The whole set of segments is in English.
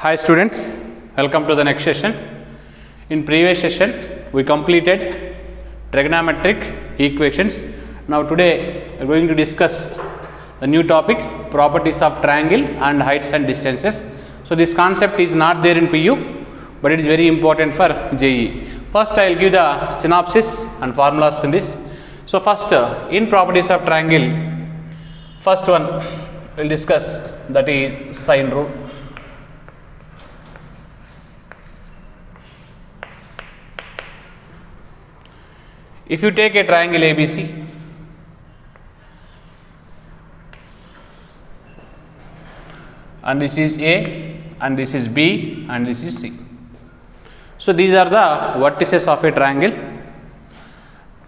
Hi students, welcome to the next session. In previous session we completed trigonometric equations. Now today we are going to discuss the new topic, properties of triangle and heights and distances. So this concept is not there in PU, but it is very important for JEE. First I will give the synopsis and formulas for this. So first in properties of triangle, first one we will discuss, that is sine rule. If you take a triangle ABC, and this is A, and this is B, and this is C. So these are the vertices of a triangle,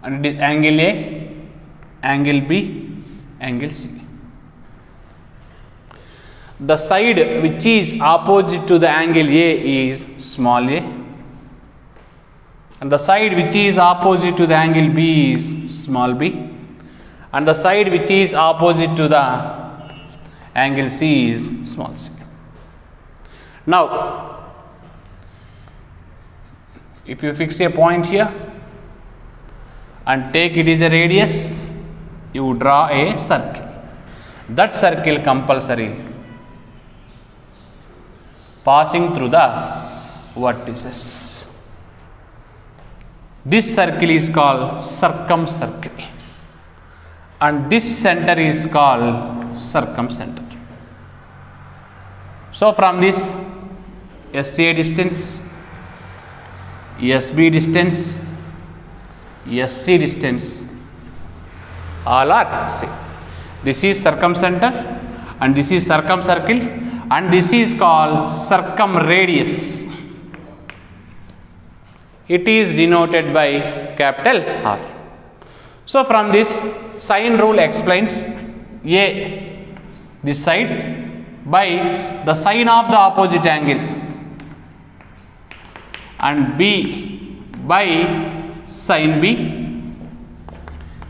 and it is angle A, angle B, angle C. The side which is opposite to the angle A is small a, and the side which is opposite to the angle B is small b, and the side which is opposite to the angle C is small c. Now, if you fix a point here and take it as a radius, you draw a circle. That circle compulsory passing through the vertices. This circle is called circumcircle, and this center is called circumcenter. So from this SA distance, SB distance, SC distance, all are same. This is circumcenter and this is circumcircle, and this is called circumradius. It is denoted by capital R. So from this, sine rule explains A, this side, by the sine of the opposite angle, and B by sine B,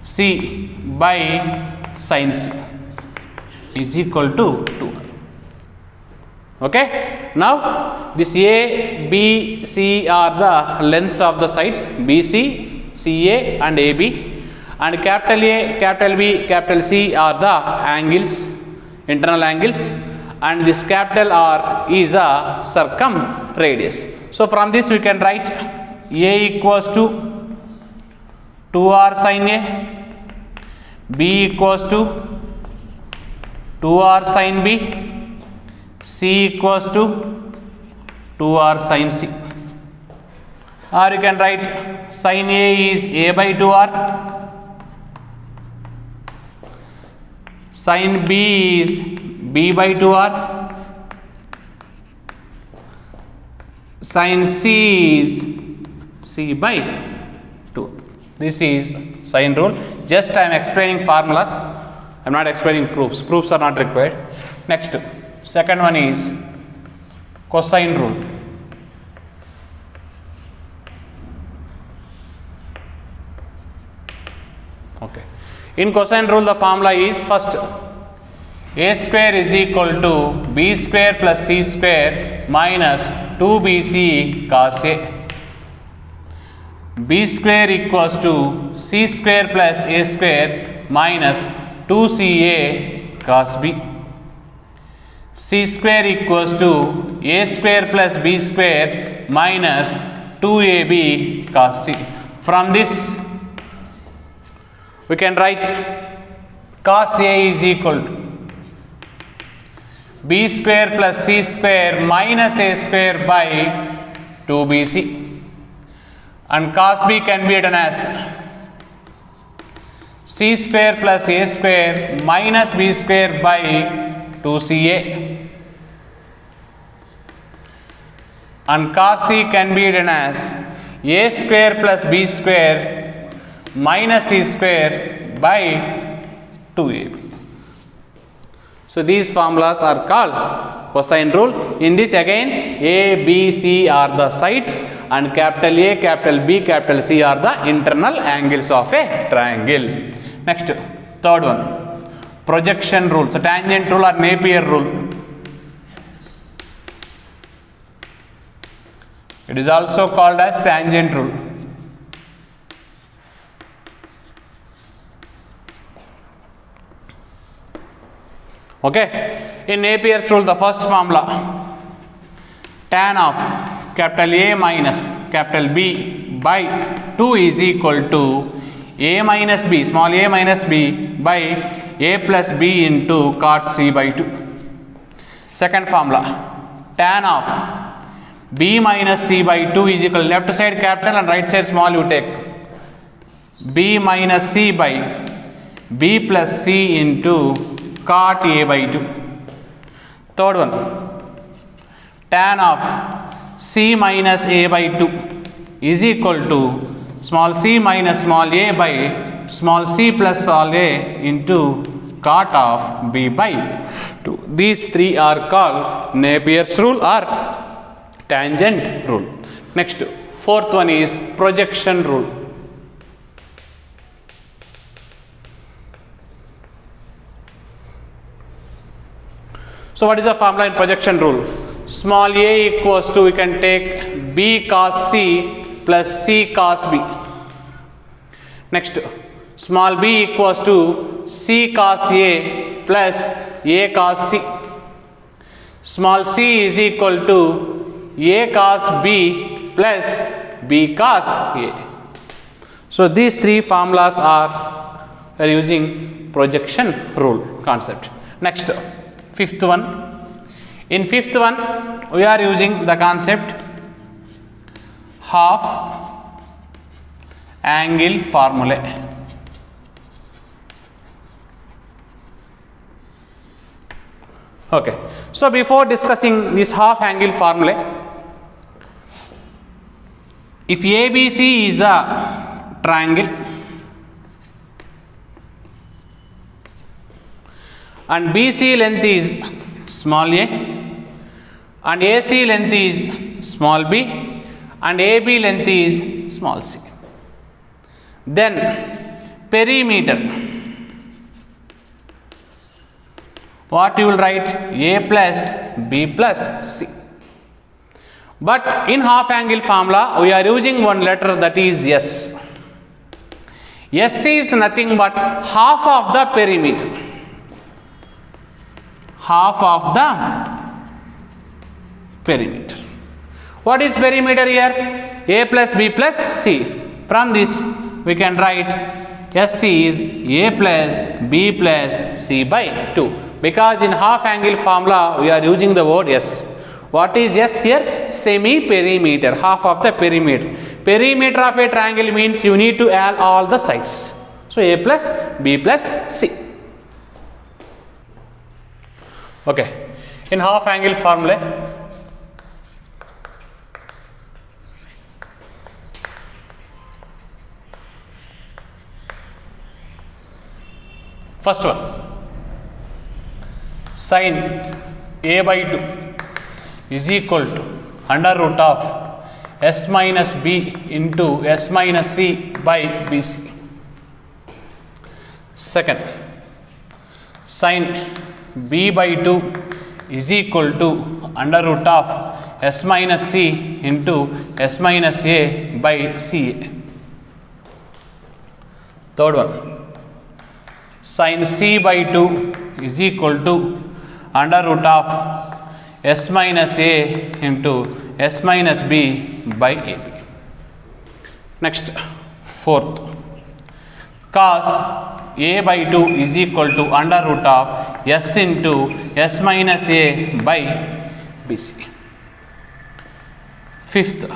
C by sine C is equal to 2. Okay. Now this A, B, C are the lengths of the sides BC, CA and AB, and capital A, capital B, capital C are the angles, internal angles, and this capital R is a circumradius. So from this we can write A equals to 2R sin A, B equals to 2R sin B, C equals to 2R sin C, or you can write sin A is A by 2R, sin B is B by 2R, sin C is C by 2. This is sine rule. Just I am explaining formulas, I am not explaining proofs. Proofs are not required. Next, second one is cosine rule. Okay. In cosine rule, the formula is first A square is equal to B square plus C square minus 2BC cos A. B square equals to C square plus A square minus 2CA cos B. C square equals to A square plus B square minus 2AB cos C. From this we can write cos A is equal to B square plus C square minus A square by 2BC, and cos B can be written as C square plus A square minus B square by 2CA, and cos C can be written as A square plus B square minus C square by 2AB. So these formulas are called cosine rule. In this again A, B, C are the sides, and capital A, capital B, capital C are the internal angles of a triangle. Next, third one, projection rule. So tangent rule or Napier rule. It is also called as tangent rule. Okay, in Napier's rule, the first formula, tan of capital A minus capital B by 2 is equal to A minus B, small a minus b by A plus B into cot C by 2. Second formula, tan of B minus C by 2 is equal, left side capital and right side small you take, B minus C by B plus C into cot A by 2. Third one, tan of C minus A by 2 is equal to small c minus small a by small c plus small a into cot of B by 2. These three are called Napier's rule or tangent rule. Next, fourth one is projection rule. So what is the formula in projection rule? Small a equals to, we can take b cos c plus c cos b. Next, small b equals to c cos a plus a cos c. Small c is equal to a cos b plus b cos a. So these three formulas are using projection rule concept. Next, fifth one. In fifth one, we are using the concept half angle formulae. Okay, so before discussing this half angle formulae, if ABC is a triangle and BC length is small a and AC length is small b and AB length is small c, then perimeter, what you will write? A plus B plus C. But in half angle formula we are using one letter, that is S. S is nothing but half of the perimeter. Half of the perimeter. What is perimeter here? A plus B plus C. From this we can write SC is A plus B plus C by 2. Because in half angle formula we are using the word S. What is S here? Semi perimeter, half of the perimeter. Perimeter of a triangle means you need to add all the sides. So A plus B plus C. Okay. In half angle formula, first one, sin A by 2 is equal to under root of S minus B into S minus C by BC. Second, sin B by 2 is equal to under root of S minus C into S minus A by CA. Third one, sin C by 2 is equal to under root of S minus A into S minus B by AB. Next, fourth, cos A by 2 is equal to under root of S into S minus A by BC. Fifth,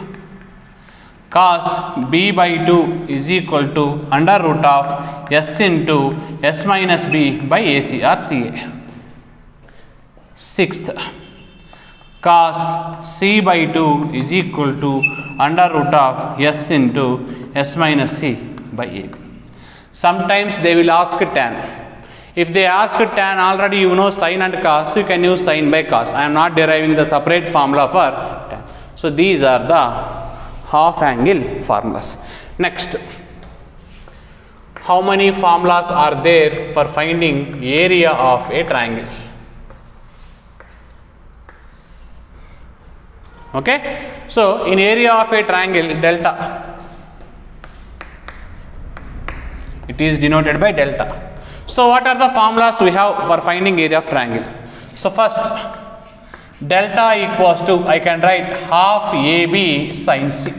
cos B by 2 is equal to under root of S into S minus B by AC or CA. Sixth, cos C by 2 is equal to under root of S into S minus C by AB. Sometimes they will ask tan. If they ask tan, already you know sin and cos, so you can use sin by cos. I am not deriving the separate formula for tan. So these are the half angle formulas. Next, how many formulas are there for finding area of a triangle? Okay. So in area of a triangle delta, it is denoted by delta. So what are the formulas we have for finding area of triangle? So first, delta equals to, I can write half AB sin C.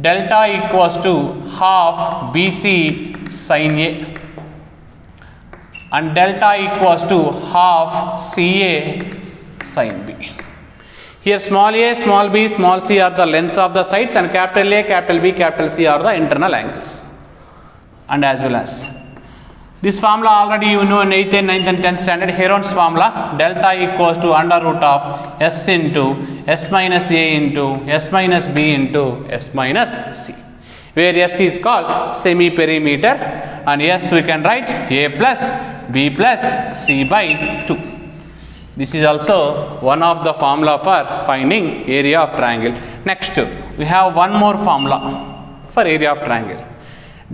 Delta equals to half BC sin A. And delta equals to half CA sin B. Here small a, small b, small c are the lengths of the sides, and capital A, capital B, capital C are the internal angles. And as well as this formula already you know in 8th and 9th and 10th standard, Heron's formula, delta equals to under root of S into S minus A into S minus B into S minus C, where S is called semi-perimeter and S we can write A plus B plus C by 2. This is also one of the formula for finding area of triangle. Next, we have one more formula for area of triangle.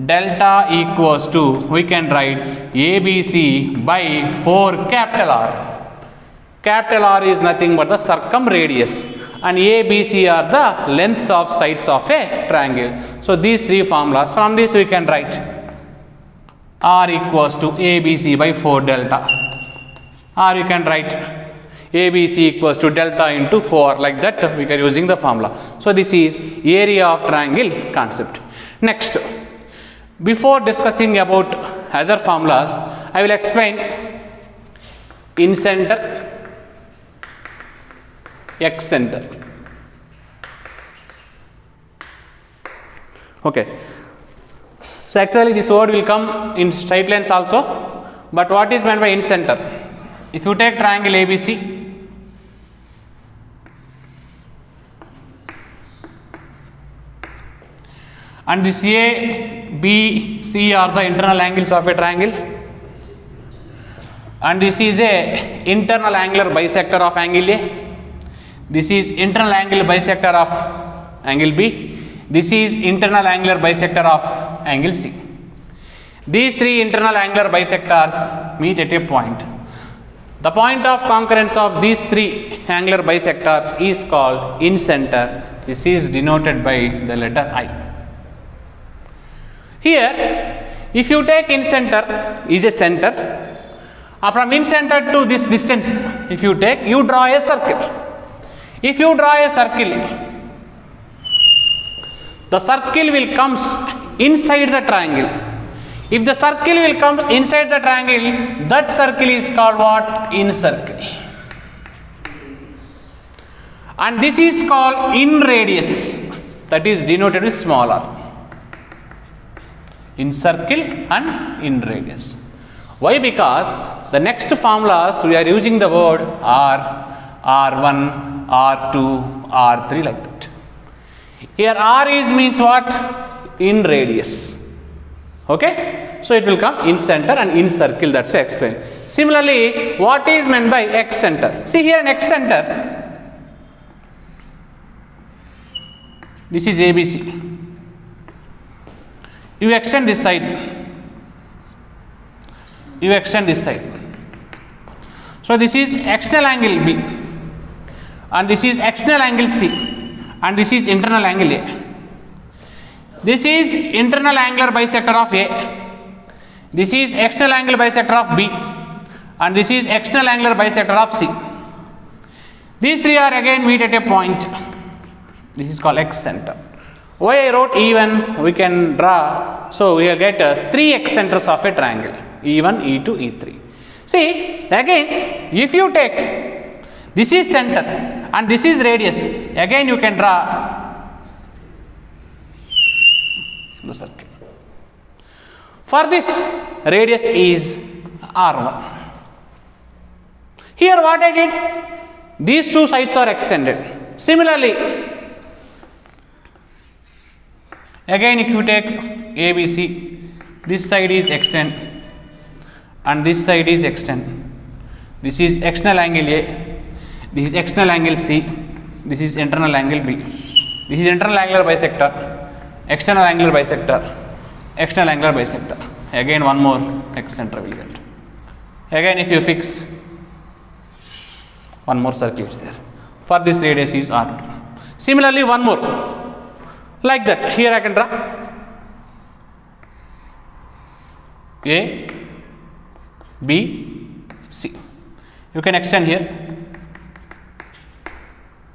Delta equals to, we can write ABC by 4 capital R. Capital R is nothing but the circumradius, and ABC are the lengths of sides of a triangle. So these three formulas, from this we can write R equals to ABC by 4 delta, or you can write ABC equals to delta into 4, like that we are using the formula. So this is area of triangle concept. Next, before discussing about other formulas, I will explain incenter, excenter. Okay. So actually this word will come in straight lines also, but what is meant by incenter? If you take triangle ABC, and this A, B, C are the internal angles of a triangle, and this is a internal angular bisector of angle A, this is internal angle bisector of angle B, this is internal angular bisector of angle C. These three internal angular bisectors meet at a point. The point of concurrence of these three angular bisectors is called incenter. This is denoted by the letter I. Here, if you take incenter is a center, from incenter to this distance, if you take, you draw a circle. If you draw a circle, the circle will come inside the triangle. If the circle will come inside the triangle, that circle is called what? In circle. And this is called in radius, that is denoted with small r. In circle and in radius. Why? Because the next formulas we are using the word R, R1, R2, R3 like that. Here R is means what? In radius. Okay. So it will come in center and in circle, that's why I explained. Similarly, what is meant by excenter? See here in excenter, this is ABC. You extend this side, you extend this side. So this is external angle B, and this is external angle C, and this is internal angle A. This is internal angular bisector of A, this is external angle bisector of B, and this is external angular bisector of C. These three are again meet at a point. This is called excenter. Why I wrote even, we can draw, so we will get 3 excenters of a triangle, E1, E2, E3. See, again, if you take, this is center and this is radius, again you can draw the circle. For this, radius is R1. Here what I did, these two sides are extended. Similarly, again if you take ABC, this side is extend and this side is extend. This is external angle A, this is external angle C, this is internal angle B. This is internal angular bisector, external angular bisector, external angular bisector. Again one more excenter will get. Again if you fix One more circle is there. For this radius is R2. Similarly, one more. Like that. Here I can draw A, B, C. You can extend here.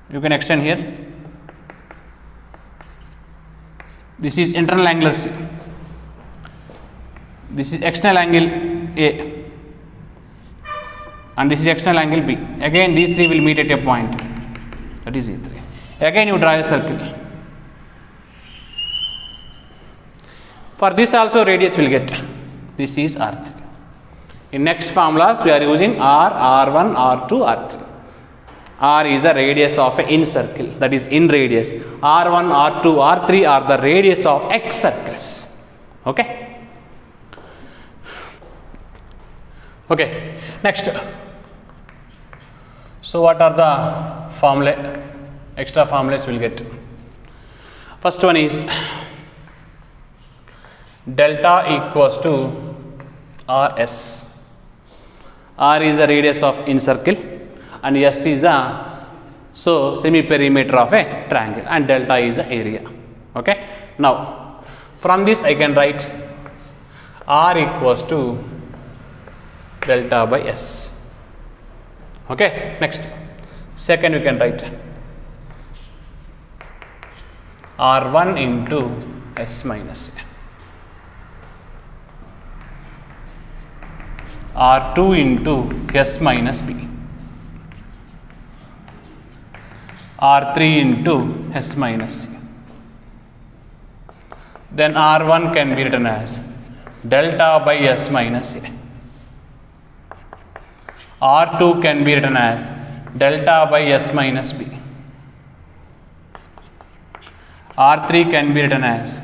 You can extend here. This is internal angle C. This is external angle A. And this is external angle B. Again, these three will meet at a point. That is E3. Again, you draw a circle. For this also radius will get. This is R3. In next formulas, we are using R, R1, R2, R3. R is the radius of an in circle, that is in radius. R1, R2, R3 are the radius of X circles. Okay. Okay. Next. So what are the formulae? Extra formulas we'll get. First one is delta equals to Rs. R is the radius of in circle and S is the semi perimeter of a triangle and delta is the area. Okay. Now from this I can write R equals to delta by S. Okay. Next, second you can write R1 into S minus A. R2 into S minus B. R3 into S minus C. Then R1 can be written as delta by S minus A. R2 can be written as delta by S minus B. R3 can be written as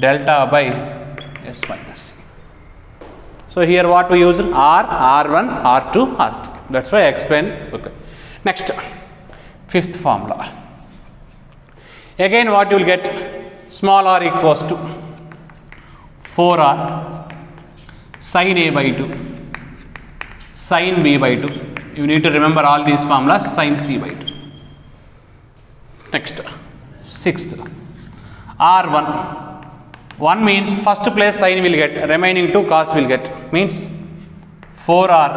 delta by S minus C. So here what we use R, R1, R2, R3. That's why I explained. Okay. Next, fifth formula. Again what you will get, small r equals to 4r sin A by 2 sin B by 2. You need to remember all these formulas, sin C by 2. Next, sixth, R1. 1 means first place sin will get, remaining 2 cos will get, means 4r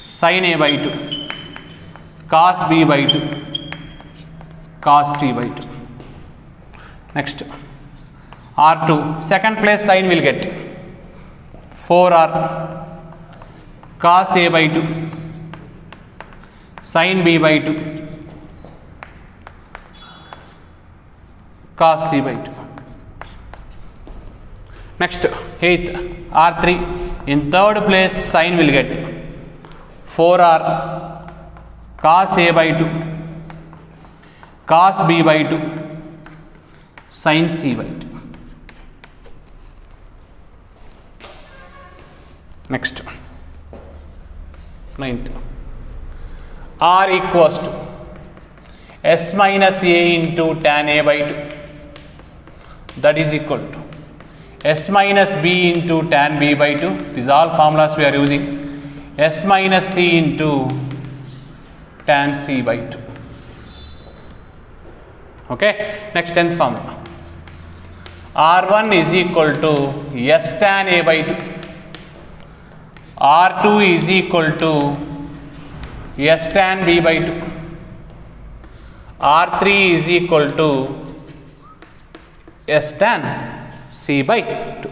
sin A by 2 cos B by 2 cos C by 2. Next, R2, second place sin will get 4r cos A by 2 sin B by 2 cos C by 2. Next, eighth, R3, in third place sin will get 4r cos A by 2 cos B by 2 sin C by 2. Next, ninth, R equals to S minus A into tan A by 2, that is equal to S minus B into tan B by 2. These are all formulas we are using. S minus C into tan C by 2. Okay. Next, 10th formula. R1 is equal to S tan A by 2. R2 is equal to S tan B by 2. R3 is equal to S tan C by 2.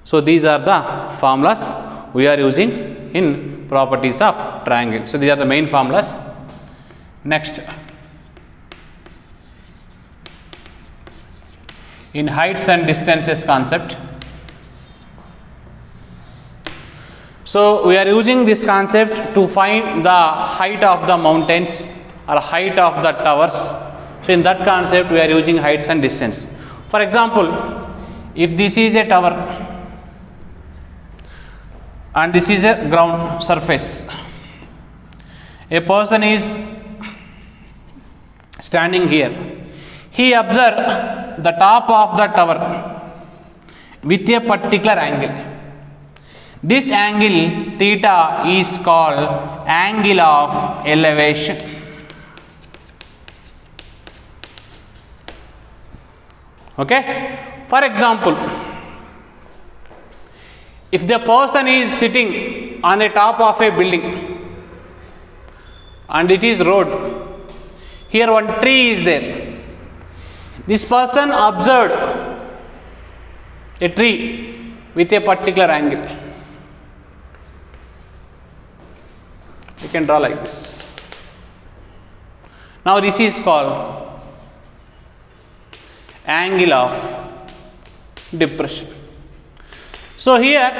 So these are the formulas we are using in properties of triangle. So these are the main formulas. Next, in heights and distances concept. So we are using this concept to find the height of the mountains or height of the towers. So in that concept we are using heights and distance. For example, if this is a tower and this is a ground surface, a person is standing here. He observed the top of the tower with a particular angle. This angle theta is called angle of elevation. Okay, for example, if the person is sitting on the top of a building and it is road, here one tree is there. This person observed a tree with a particular angle. You can draw like this. Now this is called angle of depression. So here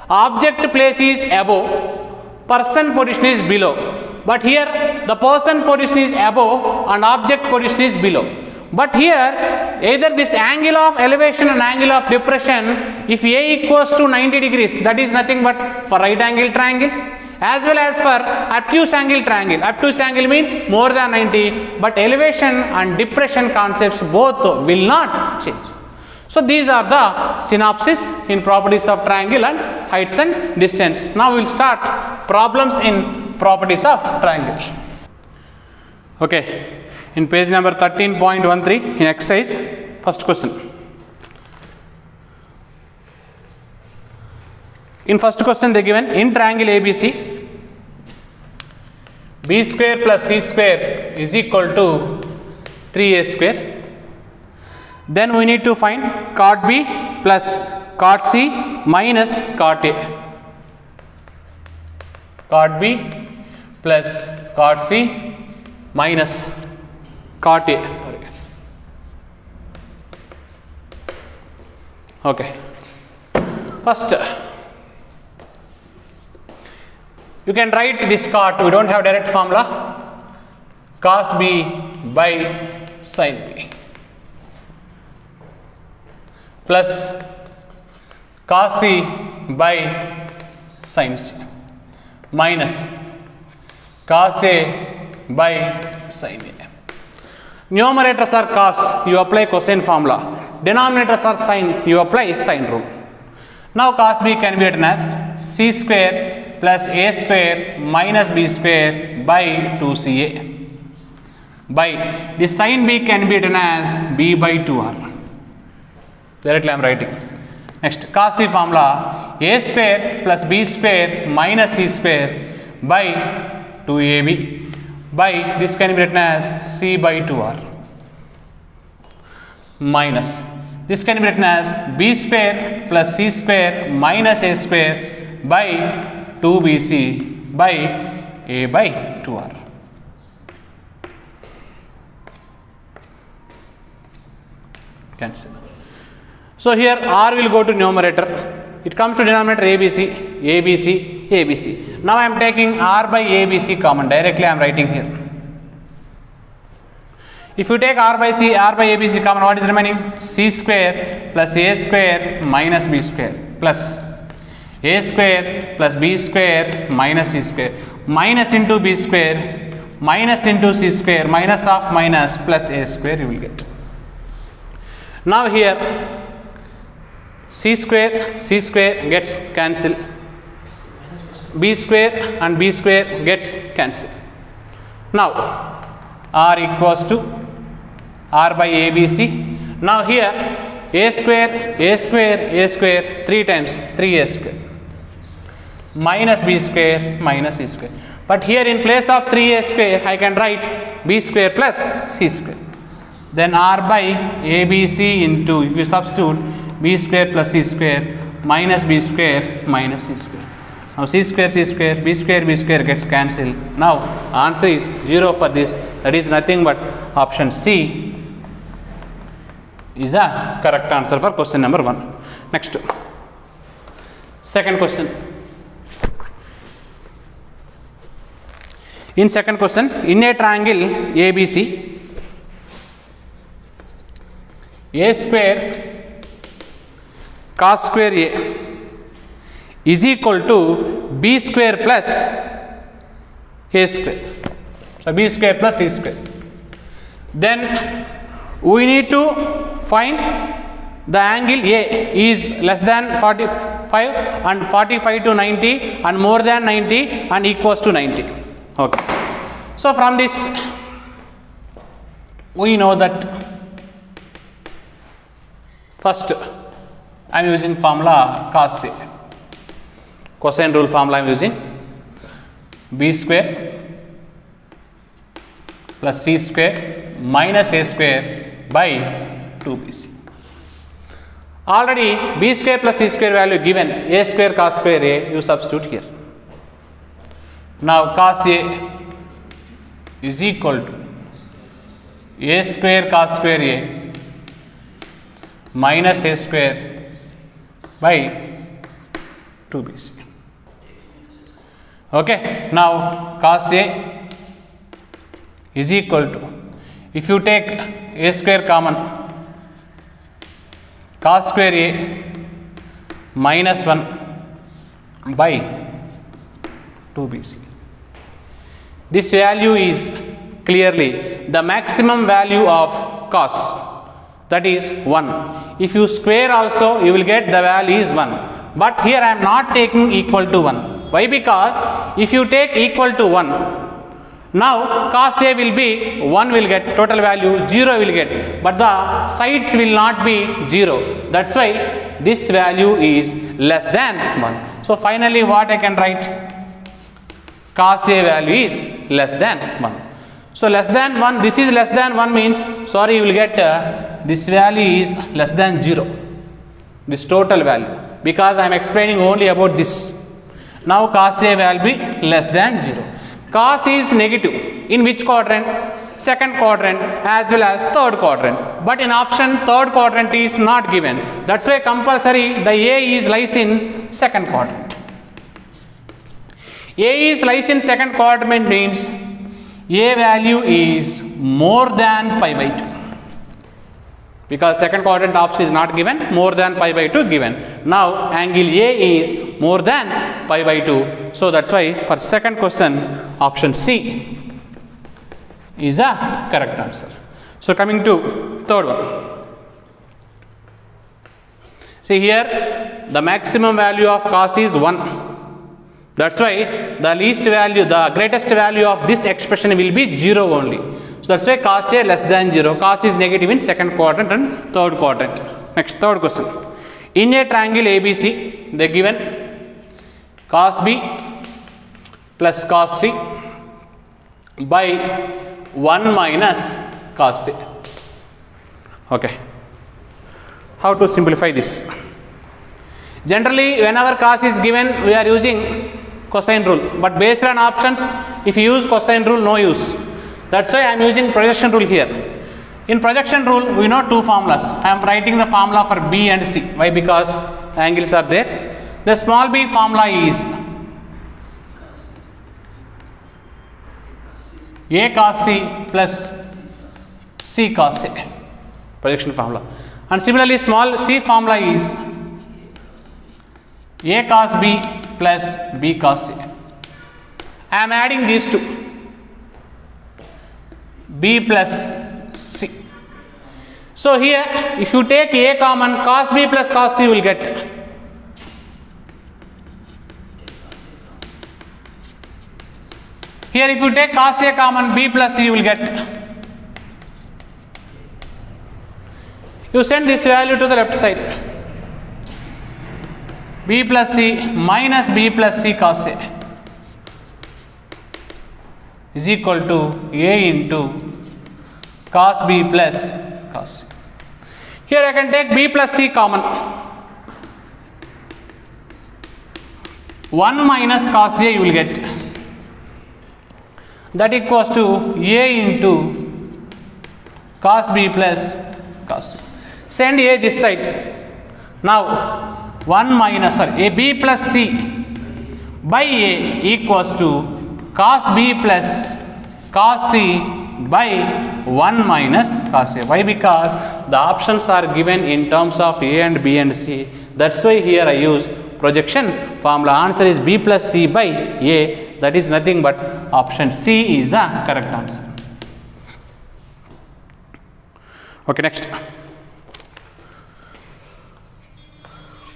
object place is above, person position is below, but here the person position is above and object position is below. But here either this angle of elevation and angle of depression, if A equals to 90 degrees, that is nothing but for right angle triangle, as well as for obtuse angle triangle. Obtuse angle means more than 90, but elevation and depression concepts both will not change. So these are the synopsis in properties of triangle and heights and distance. Now we will start problems in properties of triangle. Okay, in page number 13.13 in exercise, first question. In first question they given in triangle ABC, B square plus C square is equal to 3A square. Then we need to find cot B plus cot C minus cot A. Cot B plus cot C minus cot A. Okay. First, you can write this cot, we don't have direct formula, cos B by sin B plus cos C by sin C minus cos A by sin A. Numerators are cos, you apply cosine formula. Denominators are sin, you apply sine rule. Now cos B can be written as C square plus A square minus B square by 2CA. By the sin B can be written as B by 2R. Directly I am writing. Next, cos C formula, A square plus B square minus C square by 2AB. By this can be written as C by 2R. Minus this can be written as B square plus C square minus A square by 2BC by A by 2R. Cancel. So here R will go to numerator. It comes to denominator ABC, ABC, ABC. Now I am taking R by ABC common. Directly I am writing here. If you take R by ABC common, what is remaining? C square plus A square minus B square plus A square plus B square minus C square, minus into B square minus into C square, minus of minus plus A square you will get. Now here C square gets cancelled, B square and B square gets cancelled. Now R equals to R by ABC. Now here A square 3 times 3A square minus B square minus C square. But here in place of 3A square I can write B square plus C square. Then R by ABC into, if you substitute, B square plus C square minus B square minus C square. Now C square, B square gets cancelled. Now answer is 0 for this. That is nothing but option C is a correct answer for question number 1. Next, second question. In second question, in a triangle ABC, A square cos square A is equal to B square plus A square. So B square plus C square. Then we need to find the angle A is less than 45 and 45 to 90 and more than 90 and equals to 90. Okay. So from this we know that first I am using formula cos A. Cosine rule formula I am using B square plus C square minus A square by 2BC. Already B square plus C square value given, A square cos square A, you substitute here. Now cos A is equal to A square cos square A minus A square by 2BC. Okay, now cos A is equal to, if you take A square common, cos square A minus 1 by 2BC. This value is clearly the maximum value of cos, that is 1. If you square also, you will get the value is 1. But here I am not taking equal to 1. Why? Because if you take equal to 1, now cos A will be 1 will get, total value 0 will get, but the sides will not be 0. That's why this value is less than 1. So finally what I can write? Cos A value is less than 1. So less than 1, this is less than 1 means, sorry, you will get this value is less than 0. This total value, because I am explaining only about this. Now cos A will be less than 0. Cos is negative. In which quadrant? Second quadrant as well as third quadrant. But in option third quadrant is not given. That's why compulsory the A is lies in second quadrant. A is lies in second quadrant means A value is more than pi by 2. Because second quadrant option is not given, more than pi by 2 given. Now angle A is more than pi by 2. So that's why for second question option C is a correct answer. So coming to third one. See here the maximum value of cos is 1. That's why the least value, the greatest value of this expression will be 0 only. So that's why cos A less than 0. Cos is negative in second quadrant and third quadrant. Next, third question. In a triangle ABC, they given cos B plus cos C by 1 minus cos A. Okay. How to simplify this? Generally, whenever cos is given, we are using cosine rule. But based on options, if you use cosine rule, no use. That's why I am using projection rule here. In projection rule, we know two formulas. I am writing the formula for B and C. Why? Because angles are there. The small b formula is A cos C plus C cos A. Projection formula. And similarly, small c formula is A cos B plus B cos A. I am adding these two. B plus C. So here if you take A common, cos B plus cos C will get. Here if you take cos A common, B plus C you will get. You send this value to the left side. B plus C minus B plus C cos A is equal to A into cos B plus cos C. Here I can take B plus C common. 1 minus cos A you will get. That equals to A into cos B plus cos C. Send A this side. Now 1 minus A B plus C by A equals to cos B plus cos C by 1 minus cos A. Why? Because the options are given in terms of A and B and C. That's why here I use projection formula. Answer is B plus C by A. That is nothing but option C is the correct answer. Okay, next.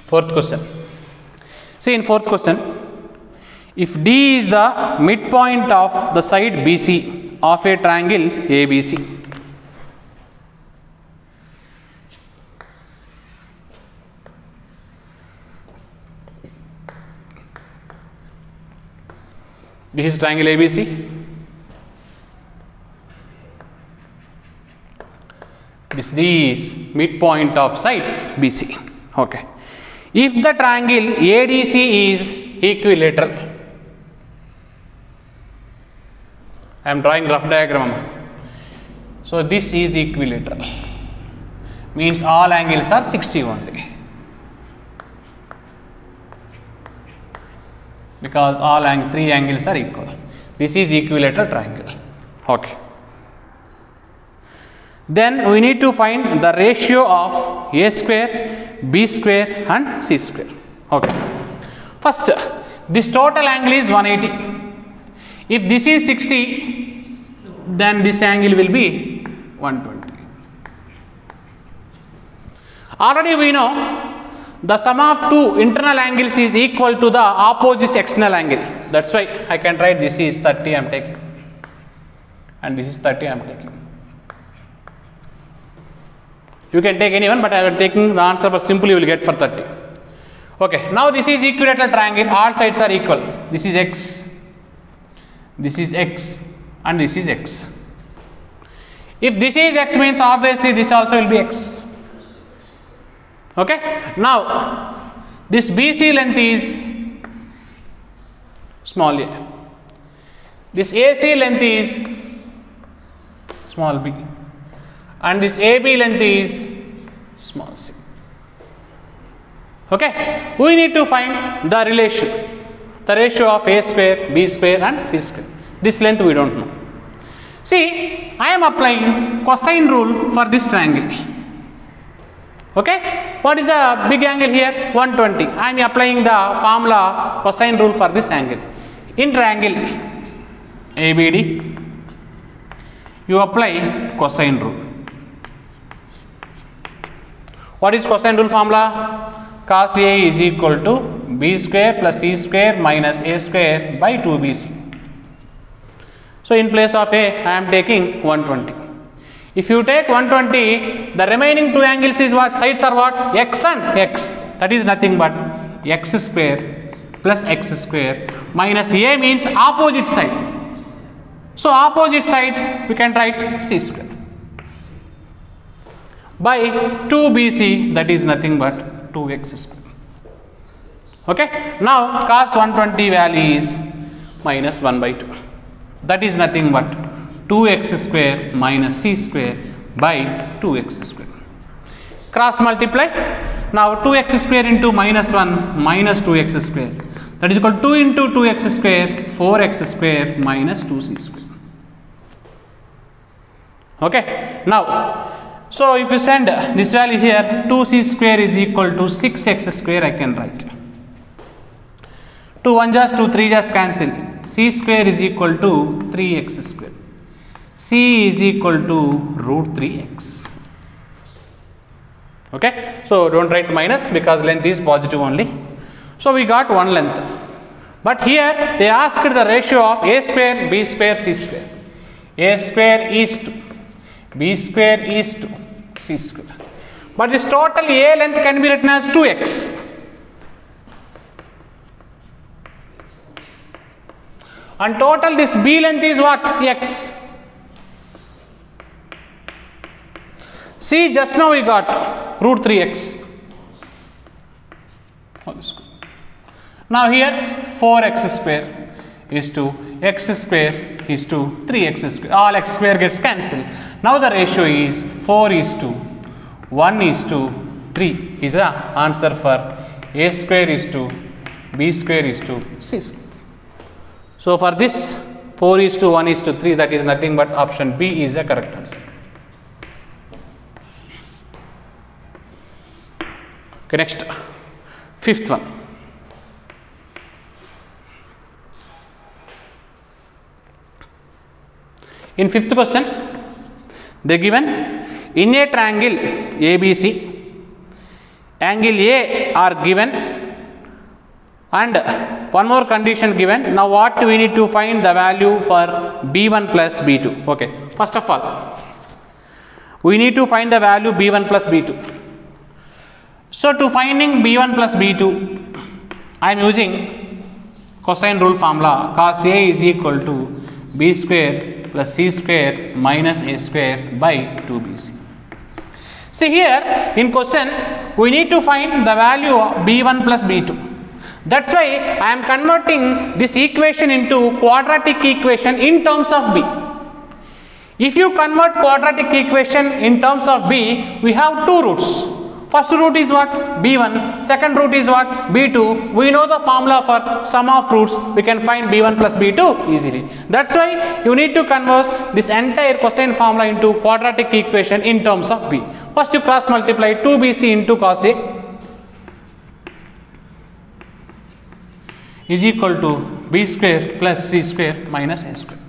Fourth question. See, in fourth question, if D is the midpoint of the side BC of a triangle ABC, this is triangle ABC. This D is midpoint of side BC. Okay. If the triangle ADC is equilateral, I am drawing rough diagram. So this is equilateral, means all angles are 60 only, because all three angles are equal. This is equilateral triangle. Okay. Then we need to find the ratio of A square, B square and C square. Okay. First, this total angle is 180. If this is 60, then this angle will be 120. Already we know the sum of two internal angles is equal to the opposite external angle. That's why I can write this is 30 I am taking, and this is 30 I am taking. You can take anyone, but I am taking the answer, but simply you will get for 30. Okay, now this is equilateral triangle, all sides are equal. This is x, and this is x. If this is x, means obviously this also will be x. Okay, now this BC length is small a, this AC length is small b, and this AB length is small c. Okay, we need to find the ratio of A square, B square and C square. This length we don't know. See, I am applying cosine rule for this triangle. Okay, what is the big angle here? 120. I am applying the formula cosine rule for this angle. In triangle ABD, you apply cosine rule. What is cosine rule formula? Cos A is equal to B square plus C square minus A square by 2BC. So in place of A, I am taking 120. If you take 120, the remaining two angles is what? Sides are what? X and X. That is nothing but X square plus X square minus A means opposite side. So opposite side we can write C square by 2BC, that is nothing but 2X square. Okay. Now cos 120 value is minus 1 by 2. That is nothing but 2x square minus c square by 2x square. Cross multiply. Now 2x square into minus 1 minus 2x square. That is equal to 2 into 2x square, 4x square minus 2c square. Okay. Now, so if you send this value here, 2c square is equal to 6x square, I can write. 2 1 just 2 3 just cancel. C square is equal to 3x square. C is equal to root 3x. Okay. So don't write minus because length is positive only. So we got one length. But here they asked the ratio of A square, B square, C square. A square is to B square is to C square. But this total A length can be written as 2x. And total this B length is what? X. See, just now we got root 3x. Now here 4x square is to x square is to 3x square. All x square gets cancelled. Now the ratio is 4 is to 1 is to 3 is the answer for A square is to B square is to C square. So for this 4 is to 1 is to 3, that is nothing but option B is the correct answer. Okay, next, fifth one. In fifth question, they given in a triangle ABC, angle A are given and one more condition given. Now what we need to find the value for B1 plus B2. Okay, first of all we need to find the value B1 plus B2. So to finding B1 plus B2, I am using cosine rule formula. Cos A is equal to B square plus C square minus A square by 2BC. See here in question we need to find the value of B1 plus B2. That's why I am converting this equation into quadratic equation in terms of B. If you convert quadratic equation in terms of B, we have two roots. First root is what? B1. Second root is what? B2. We know the formula for sum of roots. We can find B1 plus B2 easily. That's why you need to convert this entire cosine formula into quadratic equation in terms of B. First you cross multiply 2BC into cos A is equal to B square plus C square minus A square.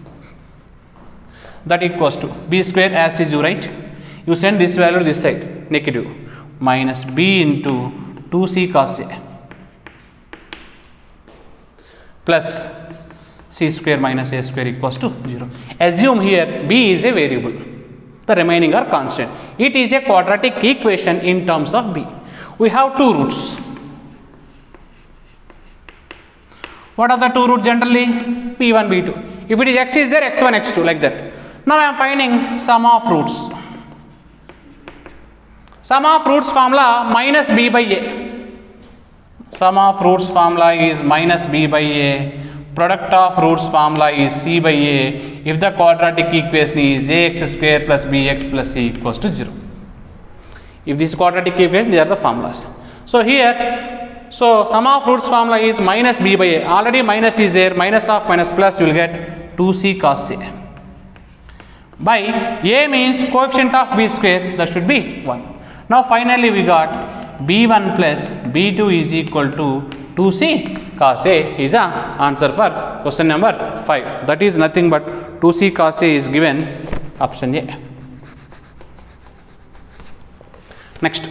That equals to B square as it is you write. You send this value this side, negative, minus B into 2C cos A plus C square minus A square equals to 0. Assume here B is a variable, the remaining are constant. It is a quadratic equation in terms of B. We have two roots. What are the two roots generally? P1, B2. If it is x is there, x1, x2 like that. Now I am finding sum of roots. Sum of roots formula minus B by A. Sum of roots formula is minus B by A. Product of roots formula is C by A. If the quadratic equation is ax square plus bx plus c equals to 0. If this quadratic equation, these are the formulas. So here, so sum of roots formula is minus B by A. Already minus is there. Minus of minus plus you will get 2C cos A. By A means coefficient of B square, that should be 1. Now finally we got B1 plus B2 is equal to 2C cos A is the answer for question number 5. That is nothing but 2C cos A is given option A. Next,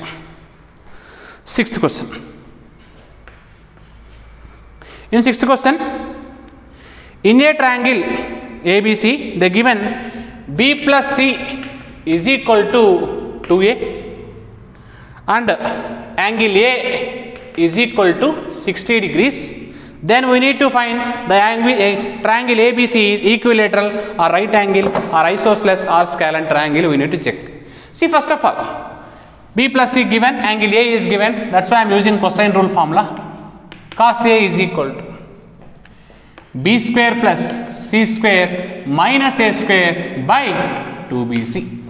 sixth question. In sixth question, in a triangle ABC, they given B plus C is equal to 2A and angle A is equal to 60 degrees. Then we need to find the angle, triangle ABC is equilateral or right angle or isosceles or scalene triangle. We need to check. See, first of all, B plus C given, angle A is given. That's why I am using cosine rule formula. Cos A is equal to B square plus C square minus A square by 2BC.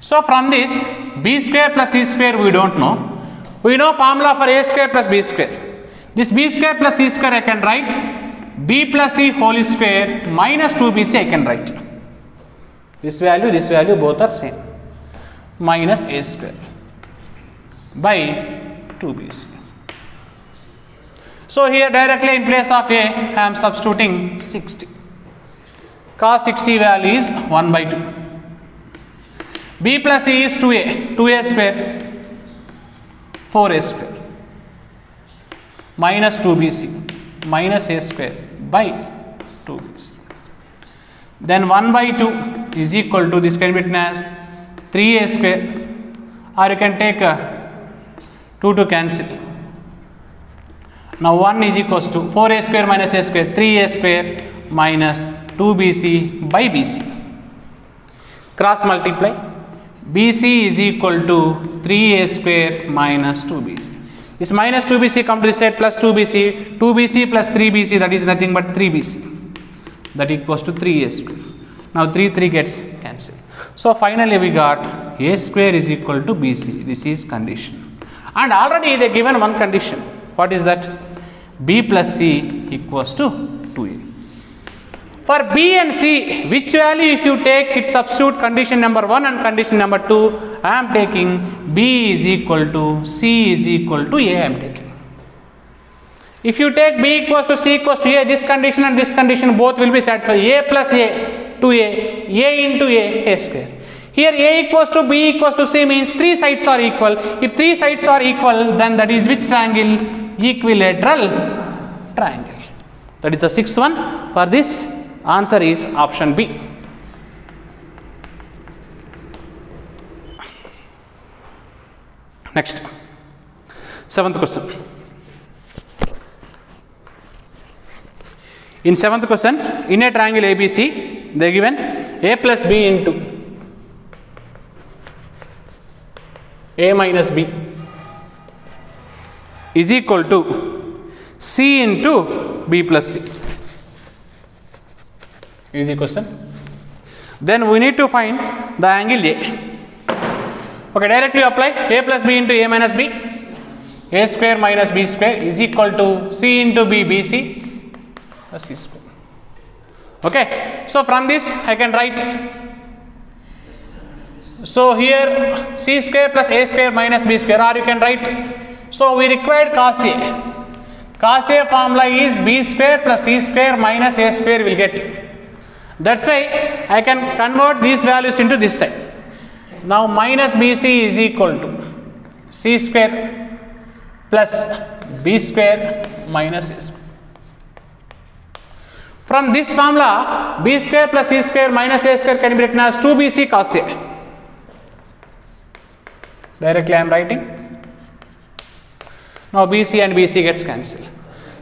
So from this, B square plus C square we don't know. We know formula for A square plus B square. This B square plus C square I can write B plus C whole square minus 2BC I can write. This value both are same. Minus A square by 2BC. So here directly in place of A I am substituting 60. Cos 60 value is 1 by 2. B plus C is 2A, 2A square, 4A square, minus 2BC, minus A square by 2BC. Then 1 by 2 is equal to, this can be written as 3A square, or you can take 2 to cancel. Now 1 is equals to 4A square minus A square, 3A square minus 2BC by BC. Cross multiply. BC is equal to 3A square minus 2BC. This minus 2BC come to this side plus 2BC. 2BC plus 3BC, that is nothing but 3BC. That equals to 3A square. Now 3 gets cancelled. So finally we got A square is equal to BC. This is condition. And already they given one condition. What is that? B plus C equals to 2A. For B and C, which value if you take, it substitute condition number 1 and condition number 2. I am taking B is equal to C is equal to A I am taking. If you take B equals to C equals to A, this condition and this condition both will be satisfied. A plus A, 2A, A into A square. Here A equals to B equals to C means three sides are equal. If three sides are equal, then that is which triangle? Equilateral triangle. That is the sixth one. For this, answer is option B. Next, seventh question. In seventh question, in a triangle ABC, they are given A plus B into A minus B is equal to C into B plus C. Easy question. Then we need to find the angle A. Okay, directly apply A plus B into A minus B. A square minus B square is equal to C into B, BC plus C square. Okay, so from this I can write. So here C square plus A square minus B square, or you can write. So we required cos A. Cos A formula is B square plus C square minus A square will get. That's why I can convert these values into this side. Now minus BC is equal to C square plus B square minus A square. From this formula, B square plus C square minus A square can be written as 2BC cos A. Directly I am writing. Now BC and BC gets cancelled.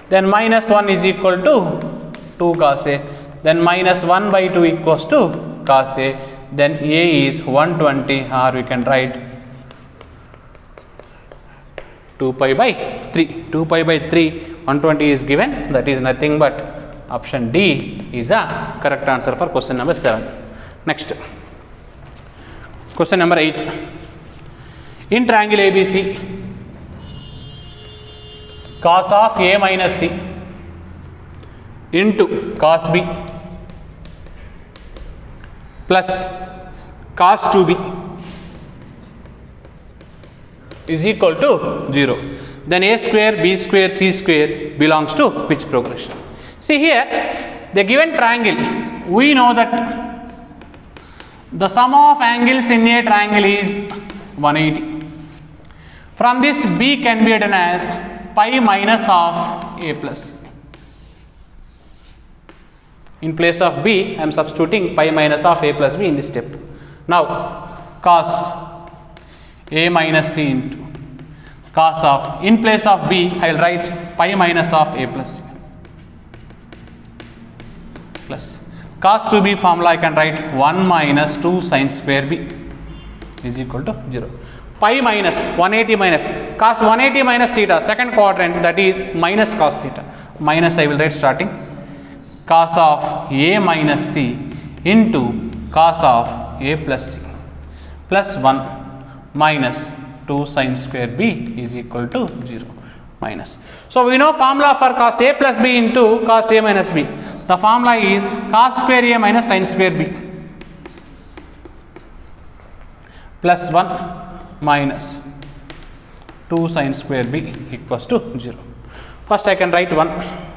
Then minus 1 is equal to 2 cos A. Then minus 1 by 2 equals to cos A. Then A is 120, or we can write 2 pi by 3. 2 pi by 3, 120 is given. That is nothing but option D is the correct answer for question number 7. Next, question number 8. In triangle ABC, cos of A minus C into cos B plus cos 2B is equal to 0. Then A square, B square, C square belongs to which progression? See here, the given triangle, we know that the sum of angles in a triangle is 180. From this, B can be written as pi minus of A plus. In place of B, I am substituting pi minus of A plus B in this step. Now, cos A minus C into cos of, in place of B, I will write pi minus of A plus C plus cos 2B formula, I can write 1 minus 2 sin square B is equal to 0. Pi minus 180 minus cos 180 minus theta, second quadrant, that is minus cos theta. Minus I will write starting cos of A minus C into cos of A plus C plus 1 minus 2 sin square B is equal to 0 minus. So we know formula for cos A plus B into cos A minus B. The formula is cos square A minus sin square B plus 1 minus 2 sin square B equals to 0. First I can write 1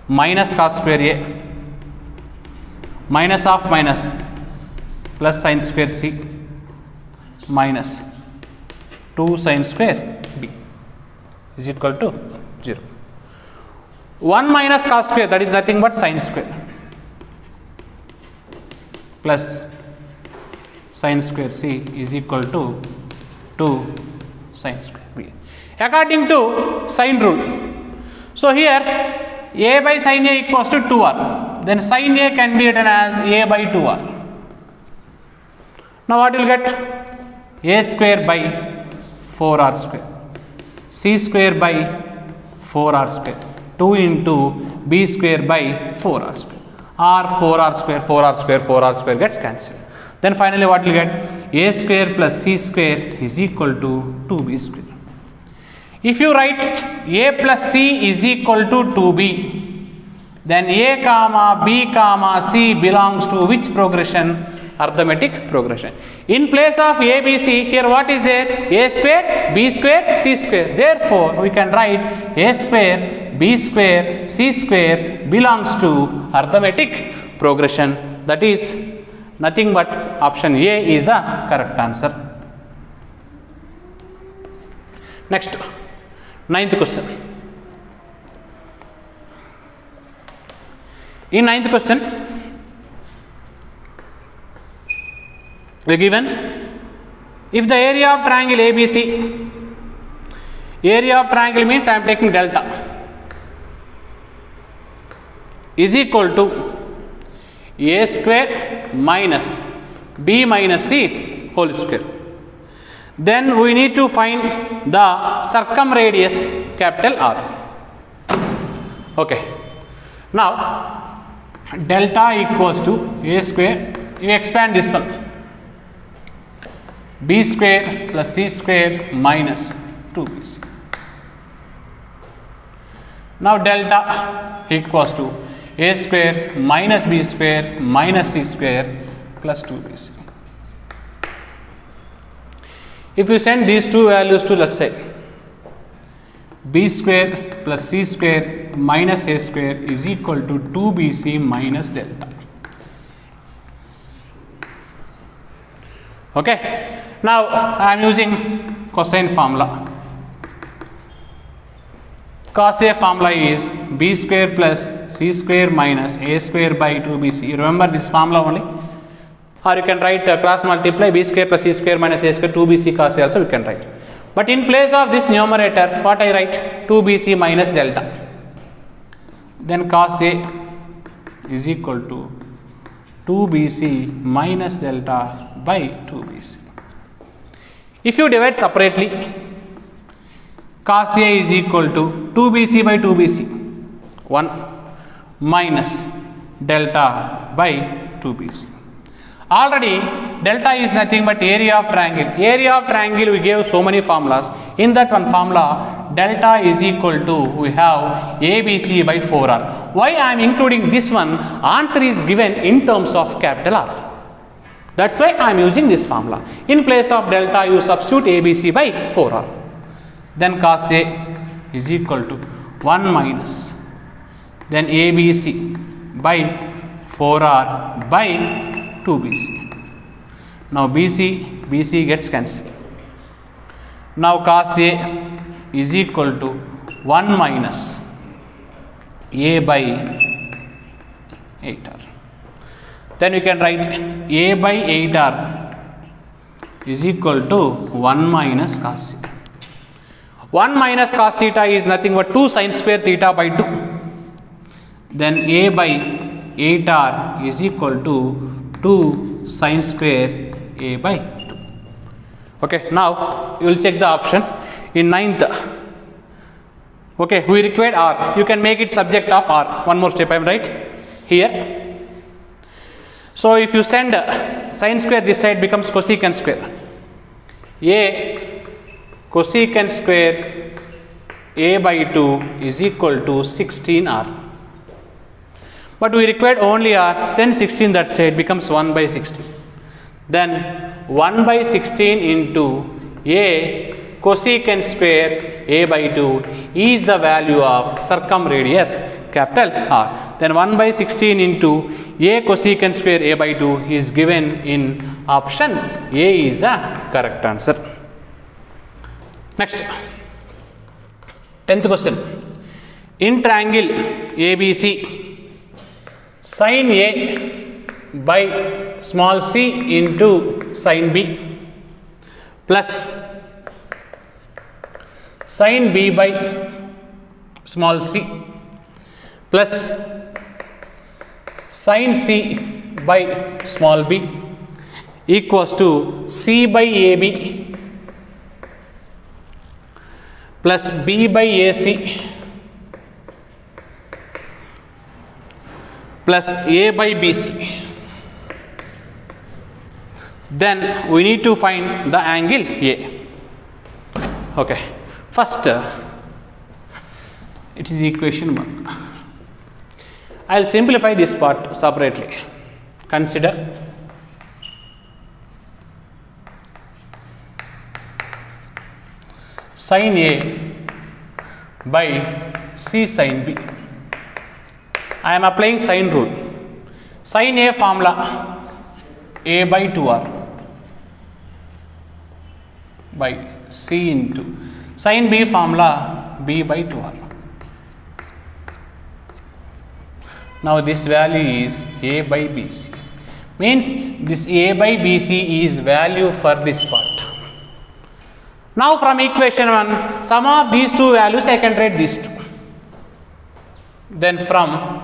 minus cos square A minus of minus plus sin square C minus 2 sin square B is equal to 0. 1 minus cos square, that is nothing but sin square plus sin square C is equal to 2 sin square B according to sin rule. So here A by sin A equals to 2R, then sin A can be written as A by 2R. Now what you will get? A square by 4R square, C square by 4R square, 2 into B square by 4R square, or 4R square, 4R square, 4R square gets cancelled. Then finally what you will get? A square plus C square is equal to 2B square. If you write A plus C is equal to 2B, then A comma B comma C belongs to which progression? Arithmetic progression. In place of A, B, C, here what is there? A square, B square, C square. Therefore, we can write A square, B square, C square belongs to arithmetic progression. That is Nothing but option A is the correct answer. Next, ninth question. In ninth question, we are given if the area of triangle ABC, area of triangle means I am taking delta, is equal to A square minus B minus C whole square. Then we need to find the circumradius capital R. Okay. Now, delta equals to A square, you expand this one, B square plus C square minus 2BC. Now, delta equals to A square minus B square minus C square plus 2BC. If you send these two values to, let's say, B square plus C square minus A square is equal to 2BC minus delta. Okay. Now, I am using cosine formula. Cos A formula is B square plus C square minus A square by 2BC. You remember this formula only? Or you can write cross multiply B square plus C square minus A square 2BC cos A also we can write. But in place of this numerator, what I write? 2BC minus delta. Then cos A is equal to 2BC minus delta by 2BC. If you divide separately, cos A is equal to 2BC by 2BC, 1 minus delta by 2BC. Already delta is nothing but area of triangle. Area of triangle we gave so many formulas. In that one formula, delta is equal to, we have ABC by 4R. Why I am including this one? Answer is given in terms of capital R. That's why I am using this formula. In place of delta, you substitute ABC by 4R. Then cos A is equal to 1 minus, then ABC by 4R by 2BC. Now BC gets cancelled. Now cos A is equal to 1 minus A by 8R. Then we can write A by 8R is equal to 1 minus cos theta. 1 minus cos theta is nothing but 2 sin square theta by 2. Then A by 8R is equal to 2 sin square A by 2. Okay, now you will check the option in ninth. Okay, we required R. You can make it subject of R. One more step I am right here. So if you send sin square, this side becomes cosecant square. A cosecant square A by 2 is equal to 16R. But we required only R, send 16 that side, becomes 1 by 16. Then 1 by 16 into A cosecant square A by 2 is the value of circumradius capital R. Then 1 by 16 into A cosecant square A by 2 is given in option A is the correct answer. Next, 10th question. In triangle ABC, sin A by small c into sin B plus sin B by small c plus sin C by small b equals to C by AB plus B by AC plus A by BC. Then we need to find the angle A. Okay, first it is equation 1. I will simplify this part separately. Consider sin A by C sin B. I am applying sine rule. Sin A formula A by 2r by C into sin B formula B by 2r. Now this value is A by BC. Means this A by BC is value for this part. Now from equation 1, sum of these two values I can write these two. Then from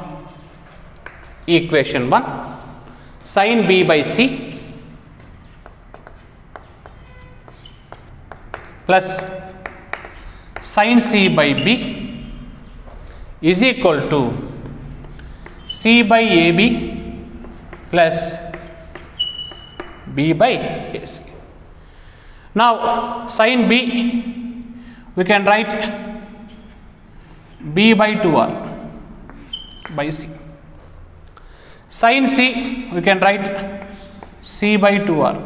equation 1, sin B by C plus sin C by B is equal to C by AB plus B by AC. Now sin B we can write B by 2r by C. Sin C we can write C by 2r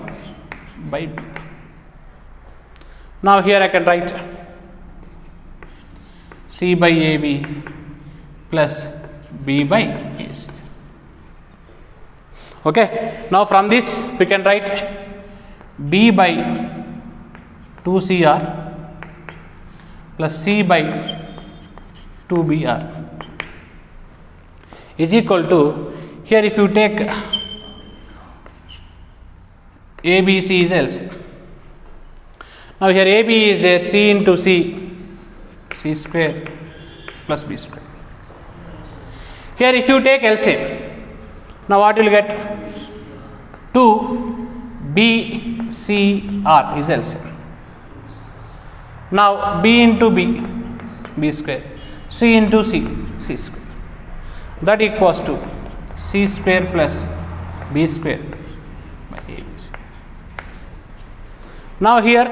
by B. Now here I can write C by AB plus B by AC. Okay. Now from this we can write B by 2CR plus C by 2BR is equal to, here if you take ABC is LCM. Now here AB is there, C into C, C square plus B square. Here if you take LCM, now what you will get? 2BCR is LCM. Now B into B, B square, C into C, C square. That equals to C square plus B square by ABC. Now here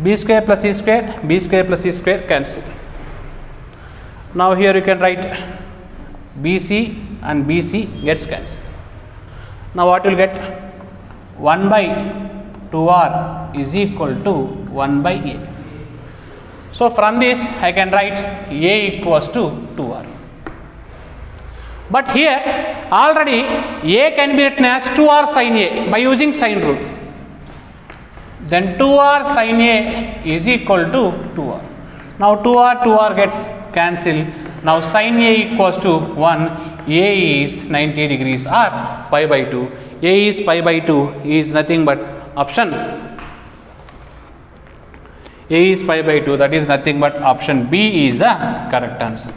B square plus C square, B square plus C square cancel. Now here you can write BC and BC gets cancelled. Now what you will get? 1 by 2r is equal to 1 by A. So from this I can write A equals to 2r. But here already A can be written as 2r sin A by using sine rule. Then 2r sin A is equal to 2r. Now 2r gets cancelled. Now sin A equals to 1. A is 90 degrees or pi by 2. A is pi by 2 is nothing but option. A is pi by 2, that is nothing but option B is the correct answer.